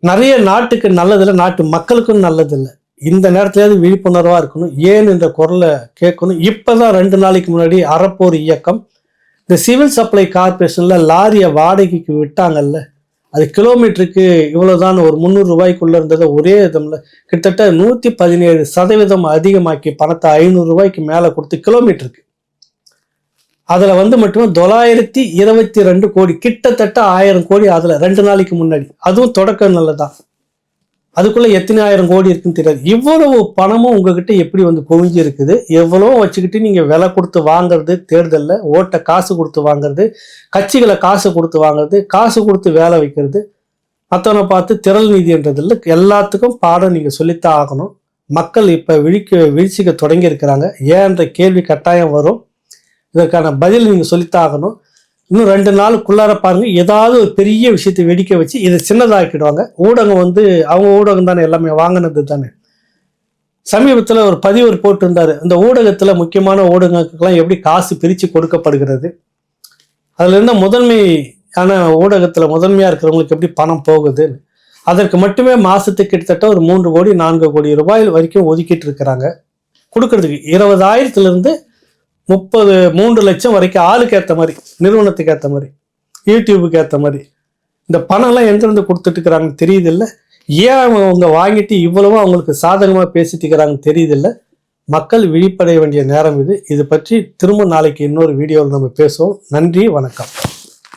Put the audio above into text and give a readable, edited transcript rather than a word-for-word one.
நிறைய நாட்டுக்கு நல்லதில்லை, நாட்டு மக்களுக்கும் நல்லதில்லை. இந்த நேரத்திலேயாவது விழிப்புணர்வா இருக்கணும். ஏன் என்ற குரலை கேட்கணும். இப்பதான் 2 நாளைக்கு முன்னாடி அறப்போர் இயக்கம் இந்த சிவில் சப்ளை கார்பரேஷன்ல லாரியை வாடகைக்கு விட்டாங்கல்ல, அது கிலோமீட்டருக்கு இவ்வளவுதான், ஒரு 300 ரூபாய்க்குள்ள இருந்தது. ஒரே விதம்ல கிட்டத்தட்ட 117% அதிகமாக்கி பணத்தை 500 ரூபாய்க்கு மேல கொடுத்து கிலோமீட்டருக்கு. அதுல மட்டுமே 922 கோடி, கிட்டத்தட்ட 1000 கோடி அதுல 2 நாளைக்கு முன்னாடி. அதுவும் தொடக்க நல்லதான். அதுக்குள்ள எத்தனை ஆயிரம் கோடி இருக்குன்னு தெரியாது. இவ்வளவு பணமும் உங்ககிட்ட எப்படி குவிஞ்சு இருக்குது. எவ்வளோ வச்சுக்கிட்டு நீங்க விலை கொடுத்து வாங்குறது, தேர்தலில் ஓட்டை காசு கொடுத்து வாங்குறது, கட்சிகளை காசு கொடுத்து வாங்குறது, காசு கொடுத்து வேலை வைக்கிறது, மற்றவனை பார்த்து திரள் நீதின்றதில்ல. எல்லாத்துக்கும் பாடம் நீங்க சொல்லித்தான் ஆகணும். மக்கள் இப்ப வீழ்ச்சிக்க தொடங்கி இருக்கிறாங்க. ஏன்ற கேள்வி கட்டாயம் வரும். இதற்கான பதில் நீங்க சொல்லித்தான் ஆகணும். இன்னும் 2 நாளுக்குள்ளார பாருங்க, ஏதாவது ஒரு பெரிய விஷயத்தை வெடிக்க வச்சு இதை சின்னதாக்கிடுவாங்க. ஊடகம் அவங்க ஊடகம் தானே, எல்லாமே வாங்கினது தானே. சமீபத்தில் ஒரு பதிவு போட்டு இருந்தாரு, இந்த ஊடகத்துல முக்கியமான ஊடகங்களுக்கெல்லாம் எப்படி காசு பிரிச்சு கொடுக்கப்படுகிறது, அதுல இருந்த முதன்மையான ஊடகத்துல முதன்மையா இருக்கிறவங்களுக்கு எப்படி பணம் போகுது, அதற்கு மட்டுமே மாசத்துக்கு கிட்டத்தட்ட ஒரு 3 கோடி 4 கோடி ரூபாய் வரைக்கும் ஒதுக்கிட்டு இருக்கிறாங்க. கொடுக்கறதுக்கு 20,000 3 லட்சம் வரைக்கும், ஆளுக்கு ஏற்ற மாதிரி, நிறுவனத்துக்கு ஏற்ற மாதிரி, யூடியூபுக்கு ஏற்ற மாதிரி. இந்த பணம்லாம் எங்கிருந்து கொடுத்துட்டு இருக்கிறாங்கன்னு தெரியுது இல்லை. ஏன் அவங்க வாங்கிட்டு இவ்வளவோ அவங்களுக்கு சாதகமாக பேசிட்டு இருக்கிறாங்கன்னு தெரியுது இல்லை. மக்கள் விழிப்படைய வேண்டிய நேரம் இது. இது பற்றி திரும்ப நாளைக்கு இன்னொரு வீடியோவில் நம்ம பேசுவோம். நன்றி, வணக்கம்.